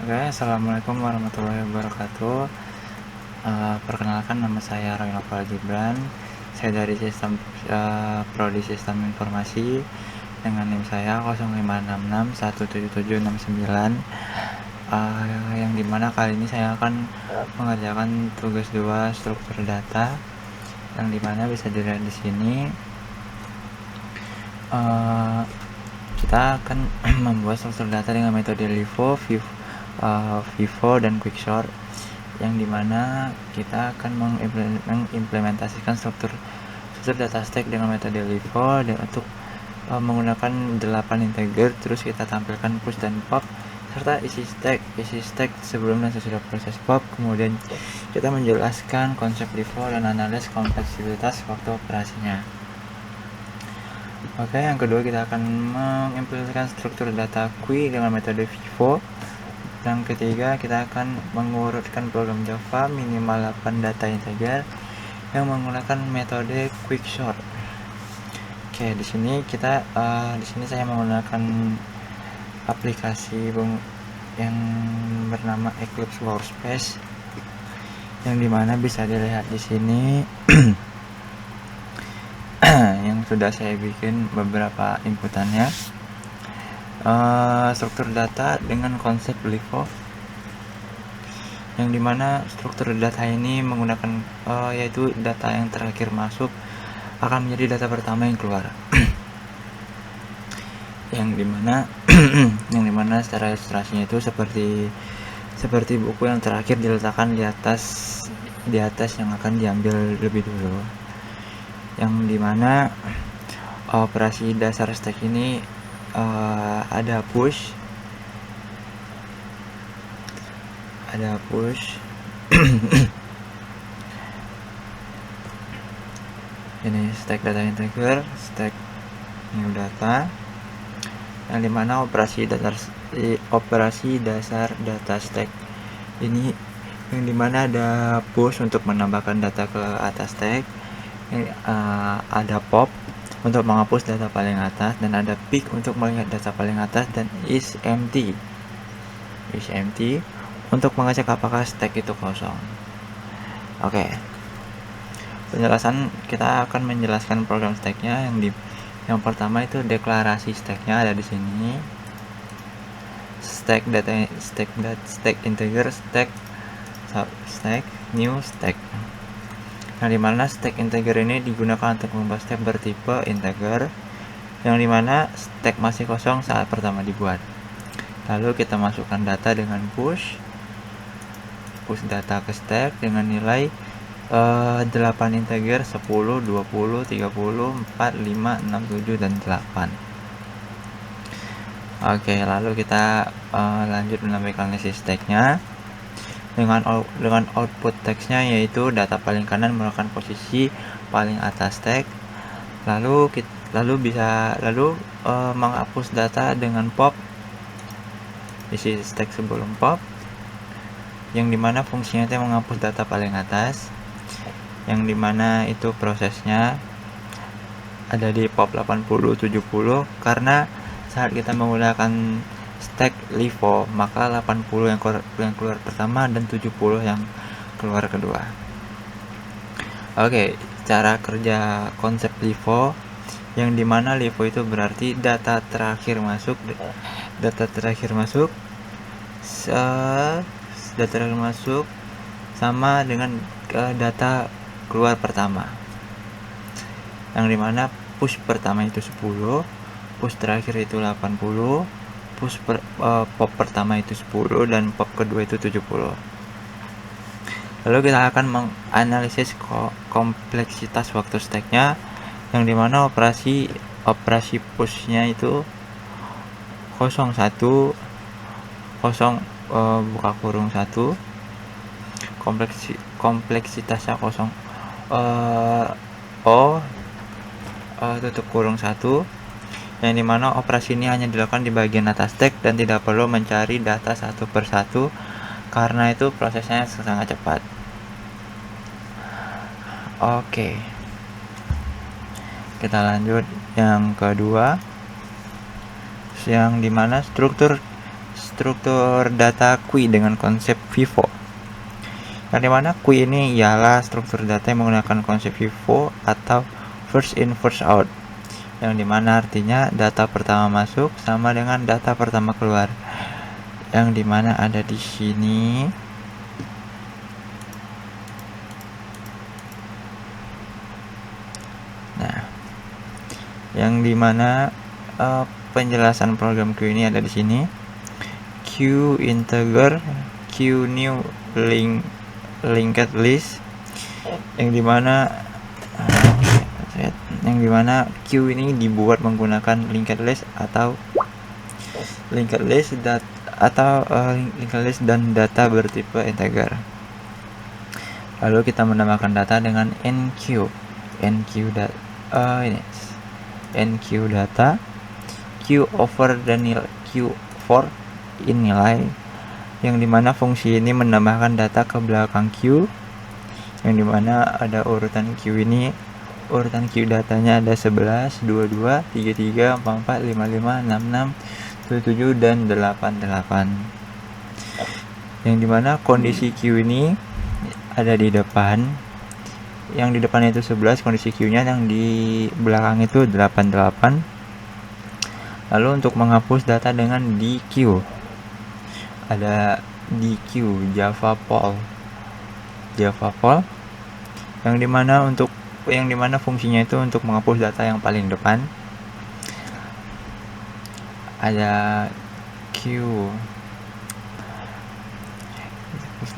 Oke, assalamualaikum warahmatullahi wabarakatuh. Perkenalkan, nama saya Roy Noval Gibran. Saya dari Prodi Sistem Informasi dengan NIM saya 0566177769. Yang dimana kali ini saya akan mengerjakan tugas 2 struktur data, yang dimana bisa dilihat di sini. Kita akan membuat struktur data dengan metode LIFO, FIFO, dan Quicksort, yang dimana kita akan mengimplementasikan struktur data stack dengan metode LIFO dan untuk menggunakan 8 integer. Terus kita tampilkan push dan pop serta isi stack sebelum dan sesudah proses pop. Kemudian kita menjelaskan konsep LIFO dan analisis kompleksitas waktu operasinya. Oke, yang kedua kita akan mengimplementasikan struktur data query dengan metode FIFO. Yang ketiga kita akan mengurutkan program Java minimal 8 data integer yang menggunakan metode Quicksort. Oke, di sini saya menggunakan aplikasi yang bernama Eclipse Workspace, yang dimana bisa dilihat di sini yang sudah saya bikin beberapa inputannya. Struktur data dengan konsep LIFO, yang dimana struktur data ini menggunakan yaitu data yang terakhir masuk akan menjadi data pertama yang keluar. yang dimana secara ilustrasinya itu seperti buku yang terakhir diletakkan di atas yang akan diambil lebih dulu, yang dimana operasi dasar stack ini ada push ini stack data integer, stack new data, yang dimana operasi dasar data stack ini, yang dimana ada push untuk menambahkan data ke atas stack, ada pop untuk menghapus data paling atas, dan ada pick untuk melihat data paling atas, dan is empty untuk mengecek apakah stack itu kosong. Oke, penjelasan kita akan menjelaskan program stacknya. Yang pertama itu deklarasi stacknya ada di sini. Stack integer, stack new stack, yang dimana stack integer ini digunakan untuk membuat stack bertipe integer, yang dimana stack masih kosong saat pertama dibuat. Lalu kita masukkan data dengan push data ke stack dengan nilai 8 integer 10, 20, 30, 4, 5, 6, 7, dan 8. Oke, lalu kita lanjut menambahkan isi stacknya dengan output teksnya, yaitu data paling kanan merupakan posisi paling atas stack. Lalu menghapus data dengan pop isi stack sebelum pop, yang dimana fungsinya itu menghapus data paling atas, yang dimana itu prosesnya ada di pop 80-70, karena saat kita menggunakan stack LIFO maka 80 yang keluar pertama dan 70 yang keluar kedua. Oke, cara kerja konsep LIFO, yang dimana LIFO itu berarti data terakhir masuk sama dengan data keluar pertama, yang dimana push pertama itu 10, push terakhir itu 80, pop pertama itu 10, dan pop kedua itu 70. Lalu kita akan menganalisis kompleksitas waktu stacknya, yang dimana operasi pushnya itu 01 buka kurung 1, kompleksitasnya tutup kurung 1, yang dimana operasi ini hanya dilakukan di bagian atas stack dan tidak perlu mencari data satu persatu, karena itu prosesnya sangat cepat. Oke, kita lanjut yang kedua, yang dimana struktur struktur data queue dengan konsep FIFO. Yang dimana queue ini ialah struktur data yang menggunakan konsep FIFO atau first in first out, yang dimana artinya data pertama masuk sama dengan data pertama keluar, yang dimana ada di sini. Nah, yang dimana penjelasan program queue ini ada di sini. Queue integer, queue new linked list, yang dimana queue ini dibuat menggunakan linked list dan data bertipe integer. Lalu kita menambahkan data dengan enqueue data queue over dan queue for in nilai, yang dimana fungsi ini menambahkan data ke belakang queue, yang dimana ada urutan queue ini. Urutan queue datanya ada 11, 22, 33, 44, 55, 66, 77, dan 88. Yang dimana kondisi queue ini ada di depan. Yang di depan itu 11 kondisi queue-nya, yang di belakang itu 88. Lalu untuk menghapus data dengan dq, ada dq Java poll, yang dimana fungsinya itu untuk menghapus data yang paling depan. Ada queue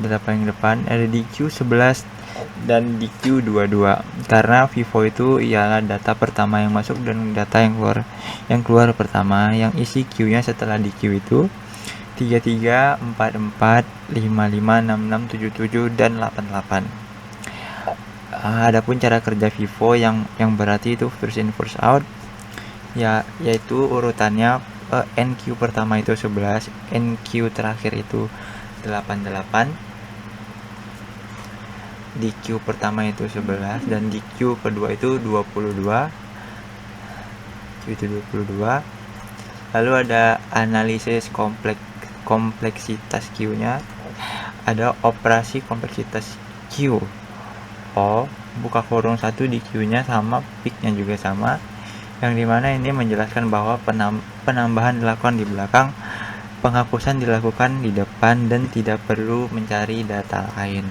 data paling depan, ada dq11 dan dq22, karena FIFO itu ialah data pertama yang masuk dan data yang keluar pertama, yang isi queue-nya setelah dq itu 33, 44, 55, 66, 77, dan 88. Adapun cara kerja FIFO yang berarti itu first in first out, yaitu urutannya NQ pertama itu 11, NQ terakhir itu 88, DQ pertama itu 11 dan DQ kedua itu 22. Lalu ada analisis kompleksitas Q-nya, ada operasi kompleksitas Q. Buka kurung 1 di Q-nya sama, peak-nya juga sama, yang dimana ini menjelaskan bahwa penambahan dilakukan di belakang, penghapusan dilakukan di depan, dan tidak perlu mencari data lain.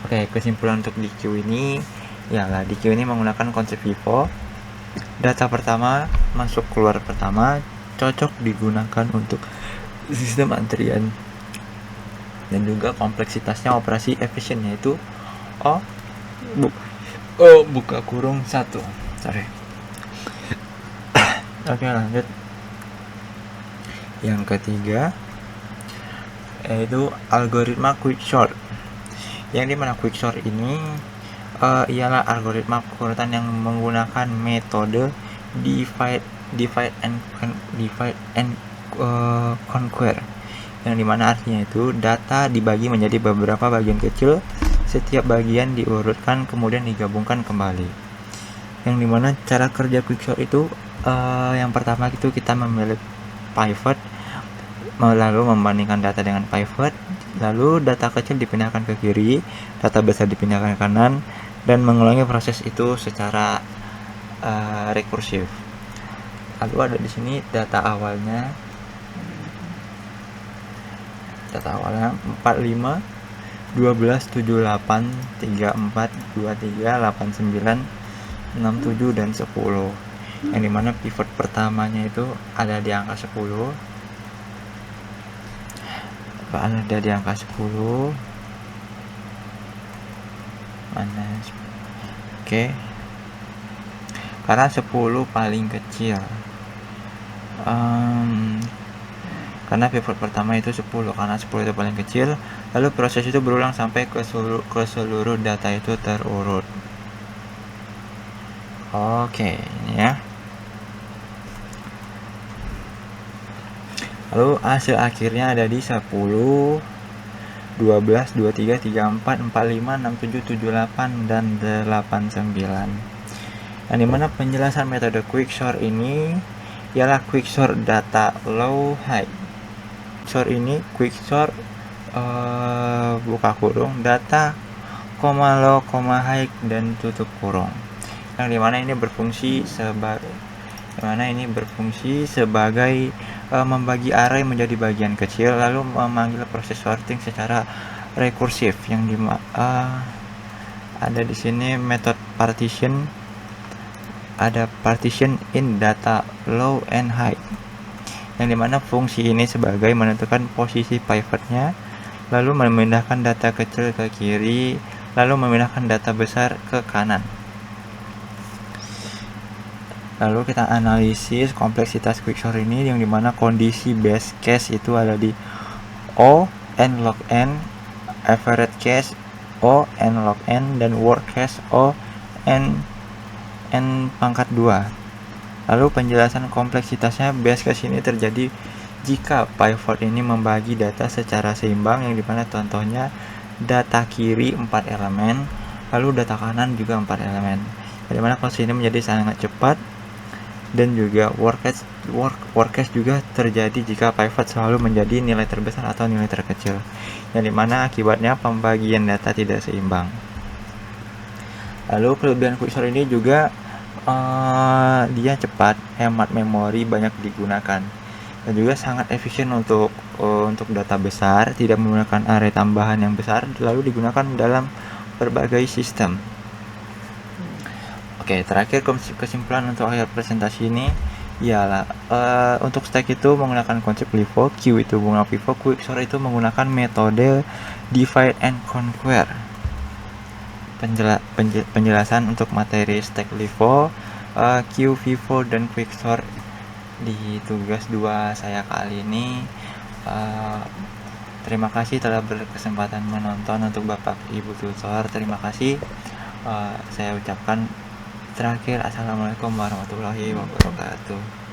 Oke, kesimpulan untuk DQ ini ialah DQ ini menggunakan konsep FIFO. Data pertama masuk keluar pertama, cocok digunakan untuk sistem antrian, dan juga kompleksitasnya operasi efisiennya itu buka kurung 1. Oke, lanjut. Yang ketiga yaitu algoritma quicksort, yang dimana quicksort ini ialah algoritma urutan yang menggunakan metode divide and conquer, yang dimana artinya itu data dibagi menjadi beberapa bagian kecil, setiap bagian diurutkan kemudian digabungkan kembali. Yang dimana cara kerja quicksort itu yang pertama itu kita memilih pivot, lalu membandingkan data dengan pivot, lalu data kecil dipindahkan ke kiri, data besar dipindahkan ke kanan, dan mengulangi proses itu secara rekursif. Lalu ada di sini data awalnya 45, 12, 78, 34, 23, 89, 67, dan 10. Yang dimana pivot pertamanya itu ada di angka 10. Ada di angka 10. Mana? Oke. Karena 10 paling kecil. Karena pivot pertama itu 10, karena 10 itu paling kecil, lalu proses itu berulang sampai ke seluruh data itu terurut. Oke, ini ya. Lalu hasil akhirnya ada di 10, 12, 23, 34, 45, 67, 78, dan 89. Yang dimana penjelasan metode quicksort ini ialah quicksort data low high. quicksort ini quicksort buka kurung data, low, high dan tutup kurung, yang dimana ini berfungsi sebagai membagi array menjadi bagian kecil lalu memanggil proses sorting secara rekursif, yang ada di sini metode partition, ada partition in data low and high, yang dimana fungsi ini sebagai menentukan posisi pivotnya, lalu memindahkan data kecil ke kiri, lalu memindahkan data besar ke kanan. Lalu kita analisis kompleksitas quicksort ini, yang dimana kondisi base case itu ada di O, N log N, average case O, N log N, dan worst case O, N pangkat 2. Lalu penjelasan kompleksitasnya, base case ini terjadi jika pivot ini membagi data secara seimbang, yang dimana contohnya data kiri 4 elemen, lalu data kanan juga 4 elemen, yang dimana proses ini menjadi sangat cepat. Dan juga worst case juga terjadi jika pivot selalu menjadi nilai terbesar atau nilai terkecil, yang dimana akibatnya pembagian data tidak seimbang. Lalu kelebihan quicksort ini juga dia cepat, hemat memori, banyak digunakan, dan juga sangat efisien untuk data besar, tidak menggunakan array tambahan yang besar, lalu digunakan dalam berbagai sistem. Oke, terakhir kesimpulan untuk akhir presentasi ini ialah untuk stack itu menggunakan konsep LIFO, Q itu bunga pivot, quicksort itu menggunakan metode divide and conquer. Penjelasan untuk materi stack LIFO, Q, vivo, dan quicksort di tugas 2 saya kali ini. Terima kasih telah berkesempatan menonton. Untuk Bapak Ibu tutor, terima kasih. Saya ucapkan terakhir, assalamualaikum warahmatullahi wabarakatuh.